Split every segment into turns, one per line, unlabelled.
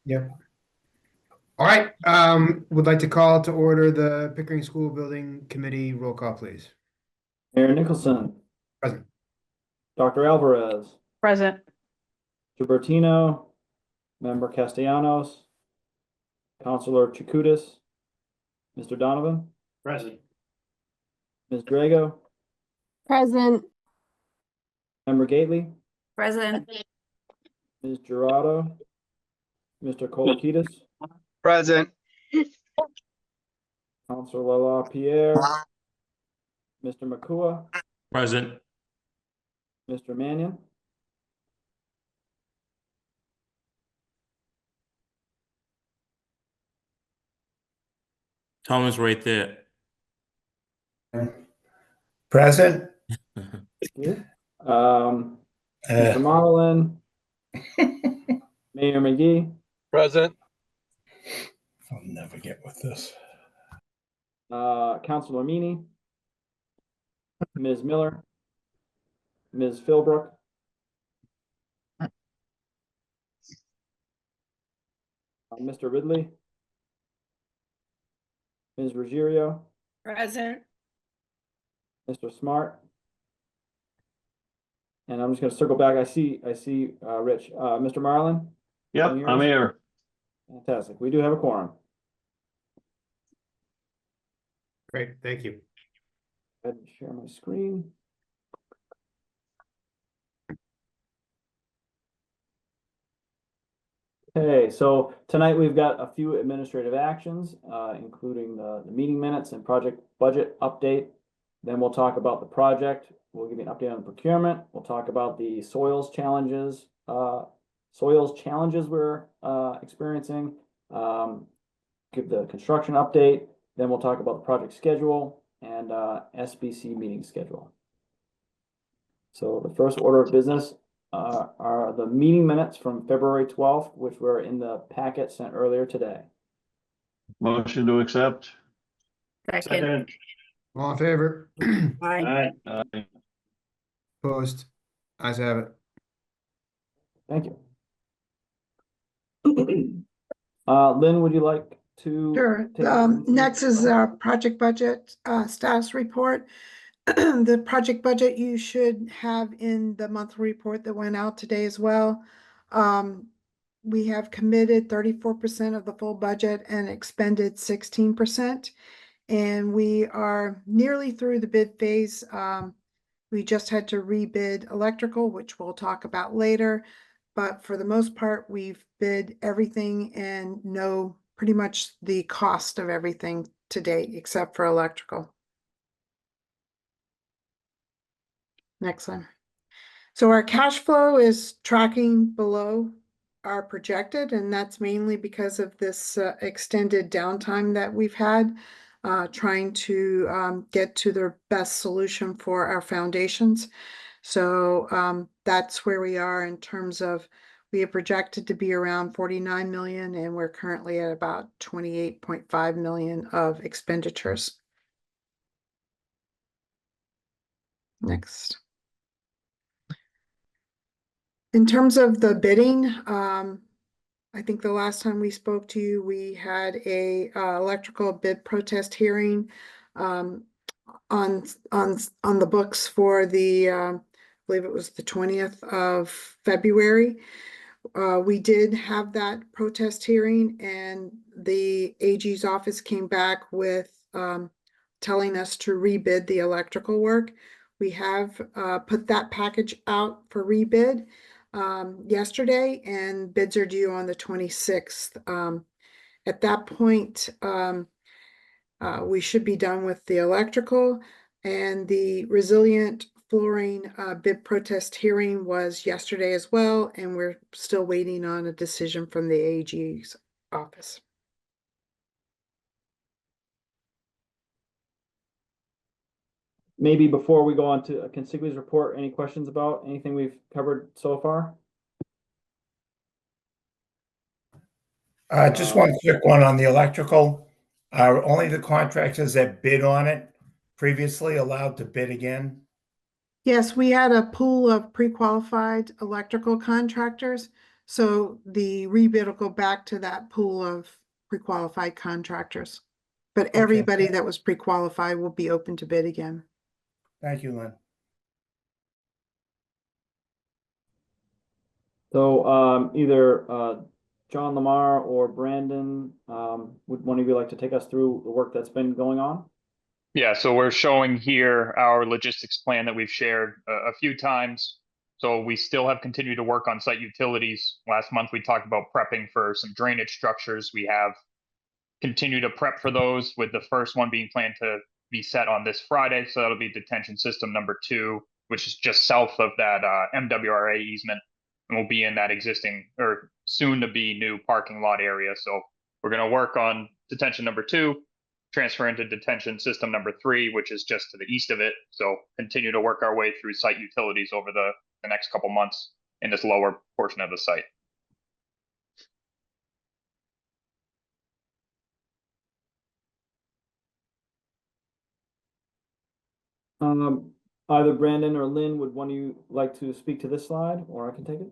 Yep. All right, would like to call to order the Pickering School Building Committee roll call, please.
Mayor Nicholson,
Present.
Dr. Alvarez,
Present.
Gilbertino, Member Castellanos, Councilor Chakoudas, Mr. Donovan,
Present.
Ms. Drago,
Present.
Member Gately,
Present.
Ms. Gerardo, Mr. Colakidis,
Present.
Councilor LaPierre, Mr. Makua,
Present.
Mr. Mannion,
Thomas right there.
Present.
Mr. Marlin, Mayor McGee,
Present.
I'll never get with this.
Councilor Meany, Ms. Miller, Ms. Philbrook, Mr. Ridley, Ms. Ruggiero,
Present.
Mr. Smart. And I'm just gonna circle back. I see, Rich, Mr. Marlin.
Yep,
Can you hear
I'm
us?
here.
Fantastic. We do have a quorum.
Great, thank you.
Go ahead and share my screen. Okay, so tonight we've got a few administrative actions, including the meeting minutes and project budget update. Then we'll talk about the project. We'll give you an update on the procurement. We'll talk about the soils challenges we're experiencing. Give the construction update. Then we'll talk about the project schedule and SBC meeting schedule. So the first order of business are the meeting minutes from February 12th, which were in the packet sent earlier today.
Motion to accept.
Second.
All in favor?
Aye.
Aye.
Opposed? Ayes have it.
Thank you. Lynn, would you like to?
Sure.
take
Next is our project budget status report. The project budget you should have in the monthly report that went out today as well. We have committed 34% of the full budget and expended 16%. And we are nearly through the bid phase. We just had to rebid electrical, which we'll talk about later. But for the most part, we've bid everything and know pretty much the cost of everything to date, except for electrical. Next one. So our cash flow is tracking below our projected, and that's mainly because of this extended downtime that we've had, trying to get to the best solution for our foundations. So that's where we are in terms of, we have projected to be around 49 million, and we're currently at about 28.5 million of expenditures. Next. In terms of the bidding, I think the last time we spoke to you, we had a electrical bid protest hearing on the books for the I believe it was the 20th of February. We did have that protest hearing, and the AG's office came back with telling us to rebid the electrical work. We have put that package out for rebid yesterday, and bids are due on the 26th. At that point, we should be done with the electrical, and the resilient flooring bid protest hearing was yesterday as well, and we're still waiting on a decision from the AG's office.
Maybe before we go on to a consiglious report, any questions about anything we've covered so far?
Just one quick one on the electrical. Are only the contractors that bid on it previously allowed to bid again?
Yes, we had a pool of pre-qualified electrical contractors. So the rebid will go back to that pool of pre-qualified contractors. But
Okay.
everybody that was pre-qualified will be open to bid again.
Thank you, Lynn.
So, either, John Lamar or Brandon, would one of you like to take us through the work that's been going on?
Yeah, so we're showing here our logistics plan that we've shared a few times. So we still have continued to work on site utilities. Last month, we talked about prepping for some drainage structures. We have continued to prep for those, with the first one being planned to be set on this Friday. So that'll be detention system number 2, which is just south of that MWRA easement. And we'll be in that existing or soon to be new parking lot area. So we're going to work on detention number 2, transfer into detention system number 3, which is just to the east of it. So continue to work our way through site utilities over the next couple months in this lower portion of the site.
Either Brandon or Lynn, would one of you like to speak to this slide, or I can take it?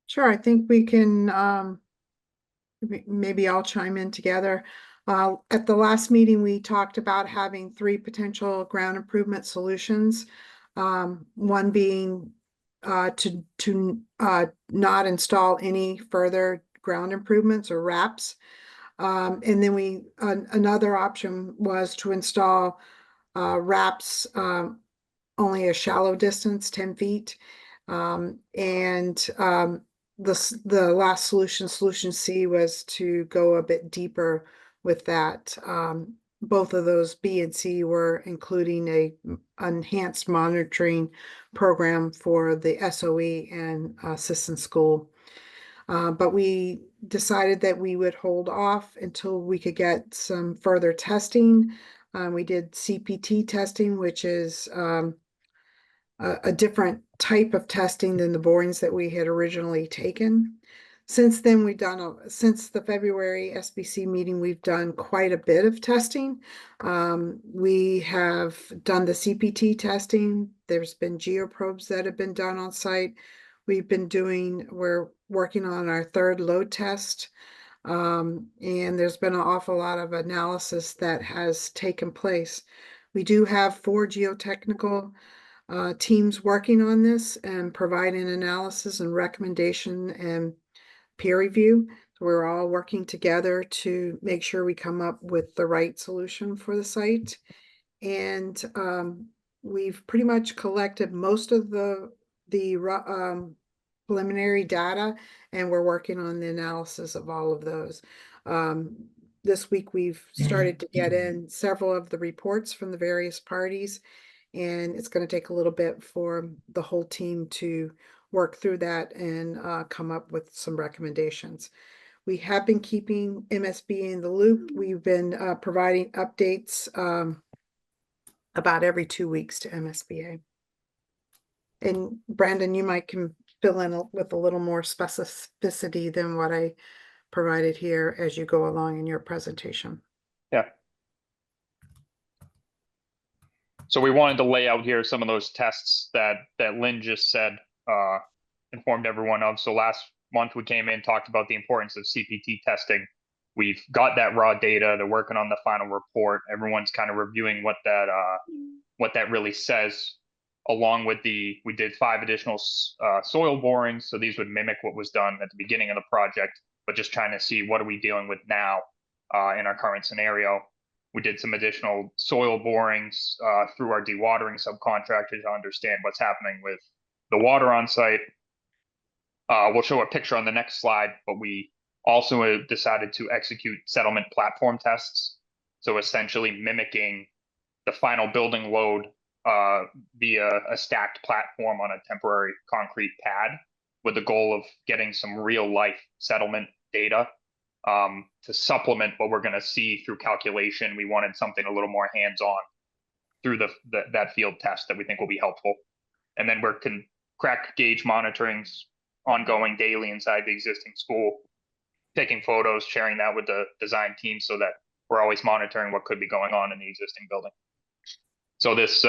Sure, I think we can, maybe I'll chime in together. At the last meeting, we talked about having 3 potential ground improvement solutions. One being to not install any further ground improvements or wraps. And then another option was to install wraps only a shallow distance, 10 feet. The last solution C, was to go a bit deeper with that. Both of those, B and C, were including a enhanced monitoring program for the SOE and assistant school. But we decided that we would hold off until we could get some further testing. We did CPT testing, which is a different type of testing than the borings that we had originally taken. Since then, since the February SBC meeting, we've done quite a bit of testing. We have done the CPT testing. There's been geoprobes that have been done on site. We're working on our 3rd load test. And there's been an awful lot of analysis that has taken place. We do have 4 geotechnical teams working on this and providing analysis and recommendation and peer review. So we're all working together to make sure we come up with the right solution for the site. And we've pretty much collected most of the preliminary data, and we're working on the analysis of all of those. This week we've started to get in several of the reports from the various parties, and it's going to take a little bit for the whole team to work through that and come up with some recommendations. We have been keeping MSBA in the loop. We've been providing updates about every 2 weeks to MSBA. And Brandon, you can fill in with a little more specificity than what I provided here as you go along in your presentation.
Yeah. So we wanted to lay out here some of those tests that Lynn just said, informed everyone of. So last month we came in, talked about the importance of CPT testing. We've got that raw data. They're working on the final report. Everyone's kind of reviewing what that really says. Along with we did 5 additional soil borings. So these would mimic what was done at the beginning of the project, but just trying to see what are we dealing with now in our current scenario. We did some additional soil borings through our dewatering subcontractor to understand what's happening with the water on site. We'll show a picture on the next slide, but we also decided to execute settlement platform tests. So essentially mimicking the final building load via a stacked platform on a temporary concrete pad, with the goal of getting some real life settlement data to supplement what we're going to see through calculation. We wanted something a little more hands-on through that field test that we think will be helpful. And then we're crack gauge monitorings ongoing daily inside the existing school, taking photos, sharing that with the design team so that we're always monitoring what could be going on in the existing building. So this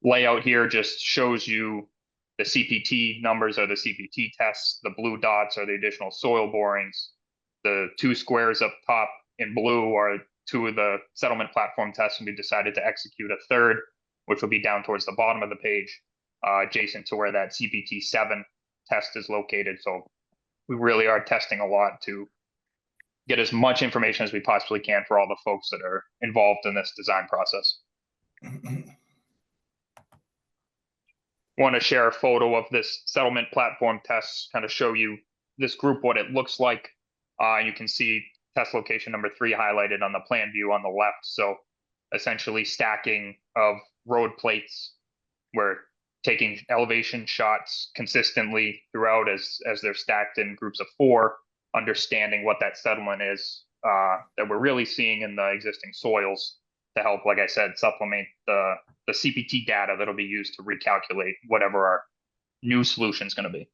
layout here just shows you the CPT numbers are the CPT tests. The blue dots are the additional soil borings. The 2 squares up top in blue are 2 of the settlement platform tests, and we decided to execute a third, which will be down towards the bottom of the page, adjacent to where that CPT 7 test is located. So we really are testing a lot to get as much information as we possibly can for all the folks that are involved in this design process. Want to share a photo of this settlement platform test, kind of show you this group what it looks like. You can see test location number 3 highlighted on the plan view on the left. So essentially stacking of road plates. We're taking elevation shots consistently throughout as they're stacked in groups of 4, understanding what that settlement is that we're really seeing in the existing soils to help, like I said, supplement the CPT data that'll be used to recalculate whatever our new solution is going to be.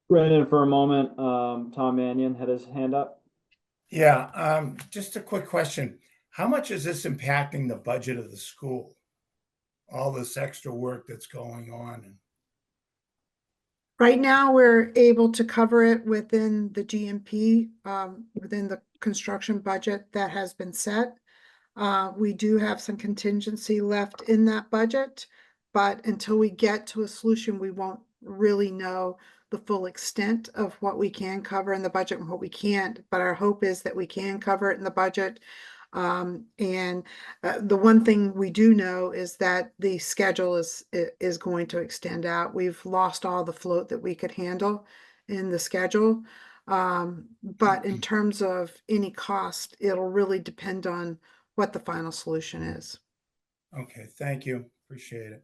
Right in for a moment, Tom Mannion had his hand up.
Yeah, just a quick question. How much is this impacting the budget of the school? All this extra work that's going on?
Right now, we're able to cover it within the GMP, within the construction budget that has been set. We do have some contingency left in that budget, but until we get to a solution, we won't really know the full extent of what we can cover in the budget and what we can't. But our hope is that we can cover it in the budget. The one thing we do know is that the schedule is going to extend out. We've lost all the float that we could handle in the schedule. But in terms of any cost, it'll really depend on what the final solution is.
Okay, thank you. Appreciate it.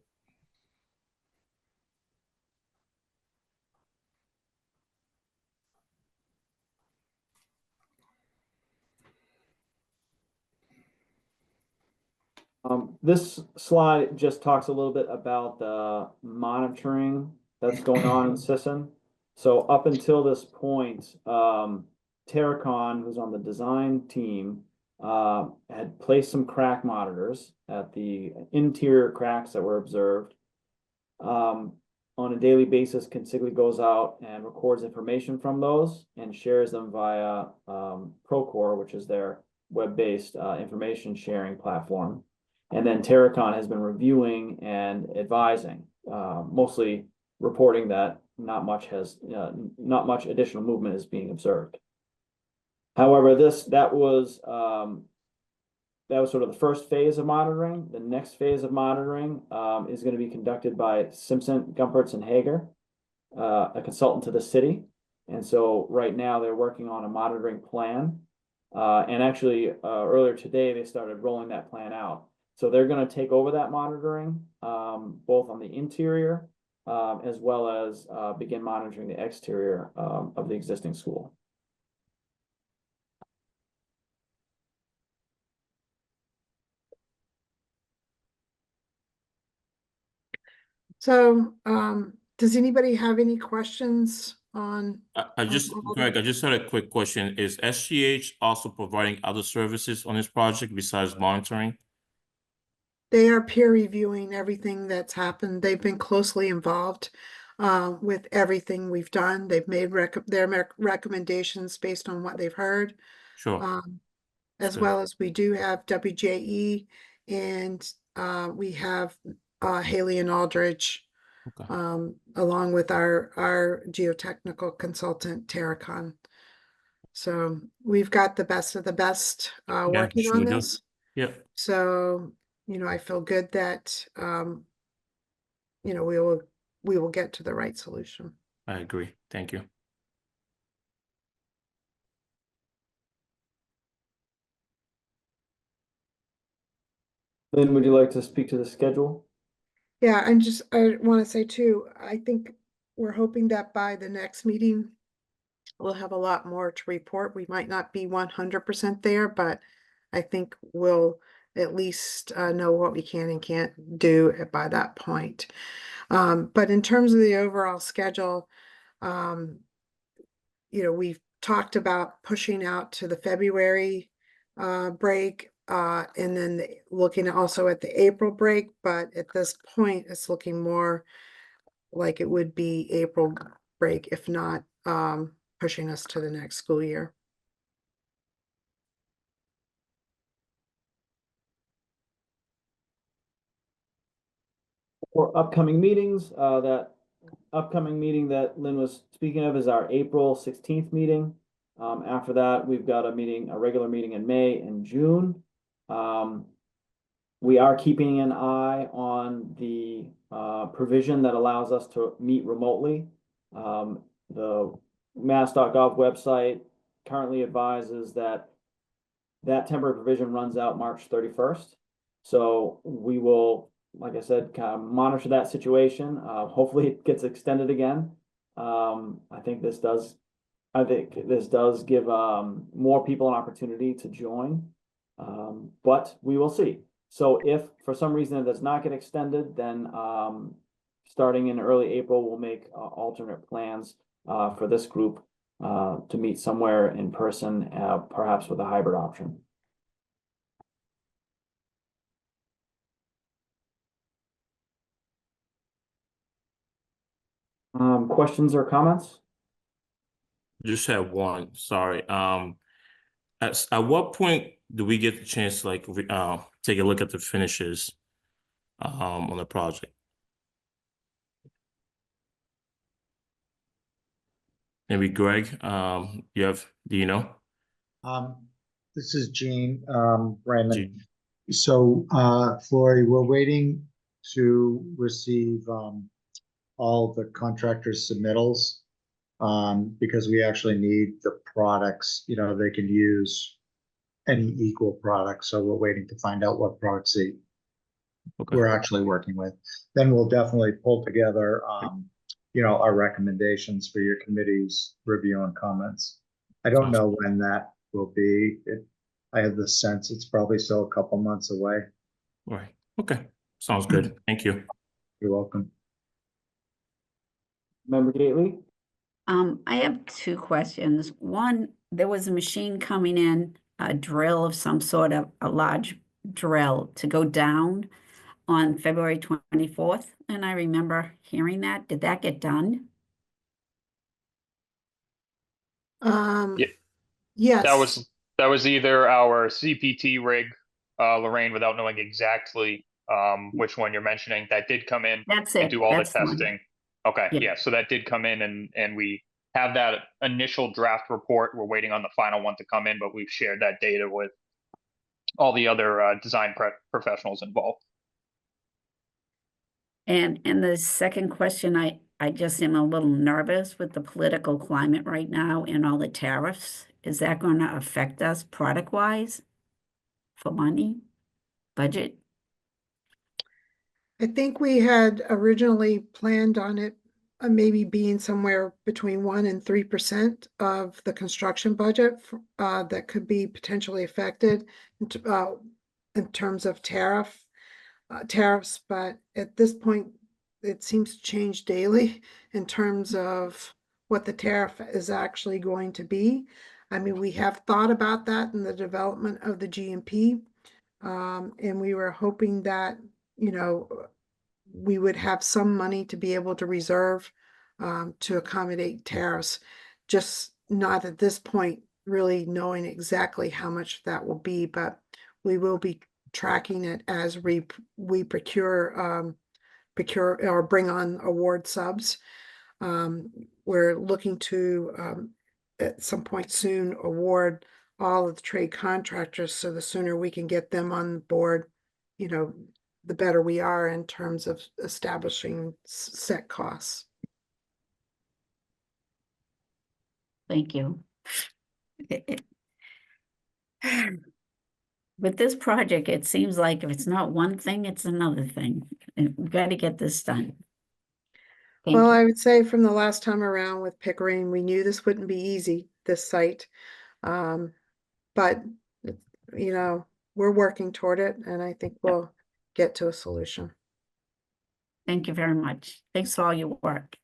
This slide just talks a little bit about the monitoring that's going on in Sisson. So up until this point, Terracon, who's on the design team, had placed some crack monitors at the interior cracks that were observed. On a daily basis, Consigli goes out and records information from those and shares them via Procore, which is their web-based information sharing platform. And then Terracon has been reviewing and advising, mostly reporting that not much additional movement is being observed. However, that was sort of the first phase of monitoring. The next phase of monitoring is going to be conducted by Simpson, Gumpertz, and Hager, a consultant to the city. And so right now they're working on a monitoring plan. And actually earlier today, they started rolling that plan out. So they're going to take over that monitoring, both on the interior as well as begin monitoring the exterior of the existing school.
So, does anybody have any questions on?
Greg, I just had a quick question. Is SGH also providing other services on this project besides monitoring?
They are peer reviewing everything that's happened. They've been closely involved with everything we've done. They've made their recommendations based on what they've heard.
Sure.
As
Good.
well as we do have WJE and we have Haley and Aldridge,
Okay.
along with our geotechnical consultant, Terracon. So we've got the best of the best working
sure
on
do.
this.
Yep.
So, I feel good that, we will get to the right solution.
I agree. Thank you.
Lynn, would you like to speak to the schedule?
Yeah, I want to say too, I think we're hoping that by the next meeting, we'll have a lot more to report. We might not be 100% there, but I think we'll at least know what we can and can't do by that point. But in terms of the overall schedule, we've talked about pushing out to the February break. and then looking also at the April break, but at this point, it's looking more like it would be April break, if not, pushing us to the next school year.
For upcoming meetings, that upcoming meeting that Lynn was speaking of is our April 16th meeting. After that, we've got a regular meeting in May and June. We are keeping an eye on the provision that allows us to meet remotely. The mass.gov website currently advises that temporary provision runs out March 31st. So we will, like I said, kind of monitor that situation. Hopefully it gets extended again. I think this does give more people an opportunity to join, but we will see. So if for some reason it does not get extended, then starting in early April, we'll make alternate plans for this group to meet somewhere in person, perhaps with a hybrid option. Questions or comments?
Just had one, sorry. At what point do we get the chance to like take a look at the finishes on the project? Maybe Greg, do you know?
This is Gene, Raymond.
Gene.
So, Flory, we're waiting to receive all the contractors' submittals because we actually need the products. You know, they can use any equal product. So we're waiting to find out what products we're actually working with. Then we'll definitely pull together, you know, our recommendations for your committee's review and comments. I don't know when that will be. I have the sense it's probably still a couple months away.
Right. Okay. Sounds good. Thank you.
You're welcome.
Member Gately?
I have two questions. One, there was a machine coming in, a drill of some sort of a large drill to go down on February 24th. And I remember hearing that. Did that get done?
Yeah.
Yes.
That was either our CPT rig, Lorraine, without knowing exactly which one you're mentioning. That did come in
That's
and
it.
do all the
That's the one.
testing. Okay,
Yeah.
yeah, so that did come in and we have that initial draft report. We're waiting on the final one to come in, but we've shared that data with all the other design professionals involved.
And the second question, I just am a little nervous with the political climate right now and all the tariffs. Is that going to affect us product-wise for money, budget?
I think we had originally planned on it maybe being somewhere between 1% and 3% of the construction budget that could be potentially affected in terms of tariffs, but at this point, it seems to change daily in terms of what the tariff is actually going to be. I mean, we have thought about that in the development of the GMP, and we were hoping that, you know, we would have some money to be able to reserve to accommodate tariffs, just not at this point really knowing exactly how much that will be, but we will be tracking it as we procure or bring on award subs. We're looking to at some point soon award all of the trade contractors, so the sooner we can get them on board, you know, the better we are in terms of establishing set costs.
Thank you. With this project, it seems like if it's not one thing, it's another thing. And we've got to get this done. Thank
Well,
you.
I would say from the last time around with Pickering, we knew this wouldn't be easy, this site. But, you know, we're working toward it, and I think we'll get to a solution.
Thank you very much. Thanks for all your work.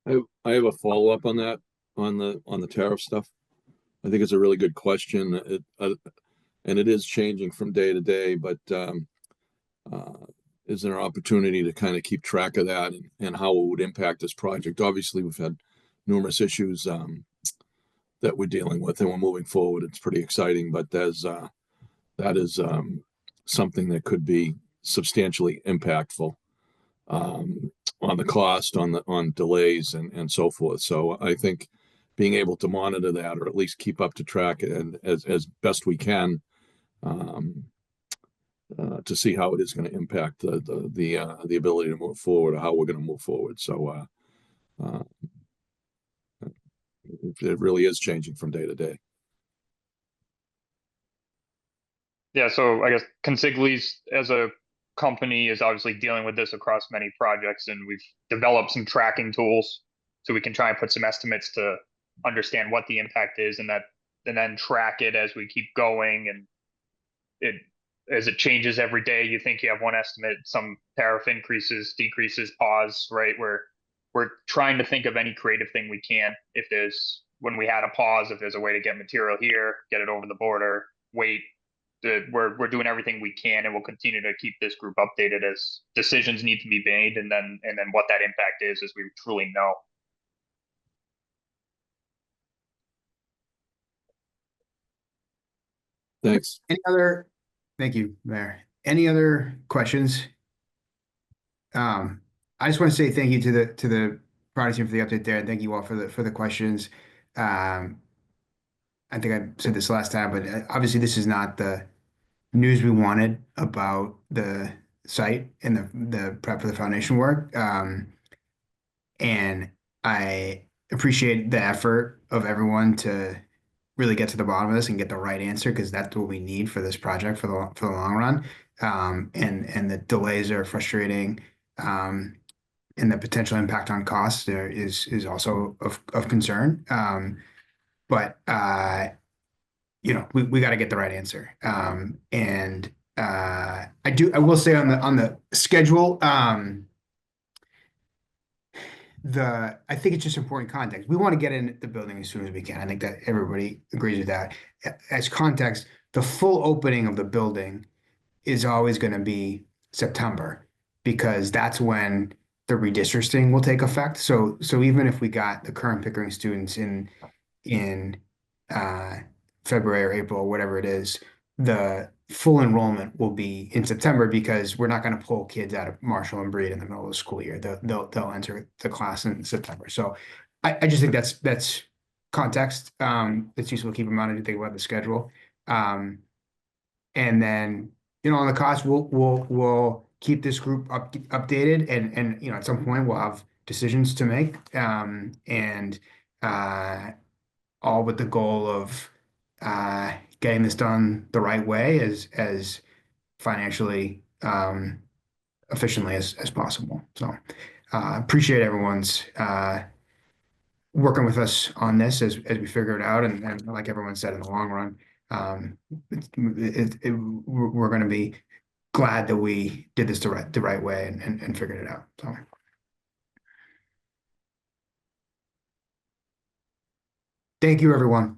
I have a follow-up on that, on the tariff stuff. I think it's a really good question. and it is changing from day to day, but is there an opportunity to kind of keep track of that and how it would impact this project? Obviously, we've had numerous issues that we're dealing with, and we're moving forward. It's pretty exciting, but that is something that could be substantially impactful on the cost, on delays, and so forth. So I think being able to monitor that, or at least keep up to track and as best we can, to see how it is going to impact the ability to move forward, or how we're going to move forward. So it really is changing from day to day.
Yeah, so I guess Consigli's as a company is obviously dealing with this across many projects, and we've developed some tracking tools so we can try and put some estimates to understand what the impact is, and then track it as we keep going. And as it changes every day, you think you have one estimate, some tariff increases, decreases, pause, right? We're trying to think of any creative thing we can. If there's, when we had a pause, if there's a way to get material here, get it over the border, wait. We're doing everything we can, and we'll continue to keep this group updated as decisions need to be made, and then what that impact is as we truly know.
Thanks.
Thank you, Mayor. Any other questions? I just want to say thank you to the product team for the update there, and thank you all for the questions. I think I said this last time, but obviously this is not the news we wanted about the site and the prep for the foundation work. And I appreciate the effort of everyone to really get to the bottom of this and get the right answer, because that's what we need for this project for the long run. And the delays are frustrating. And the potential impact on costs there is also of concern. But you know, we got to get the right answer. And I will say on the schedule, I think it's just important context. We want to get in the building as soon as we can. I think that everybody agrees with that. As context, the full opening of the building is always going to be September, because that's when the redistricting will take effect. So even if we got the current Pickering students in February or April, whatever it is, the full enrollment will be in September, because we're not going to pull kids out of Marshall and Breed in the middle of the school year. They'll enter the class in September. So I just think that's context. It's useful to keep in mind as you think about the schedule. And then, you know, on the cost, we'll keep this group updated, and you know, at some point we'll have decisions to make. And all with the goal of getting this done the right way, as financially efficiently as possible. So appreciate everyone's working with us on this as we figure it out. And like everyone said, in the long run, we're going to be glad that we did this the right way and figured it out. So. Thank you, everyone.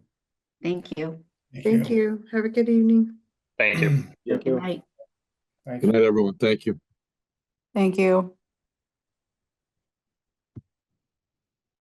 Thank you.
Thank you. Have a good evening.
Thank you.
Thank
Good
you.
night.
Thank
Good
you.
night, everyone. Thank you.
Thank you.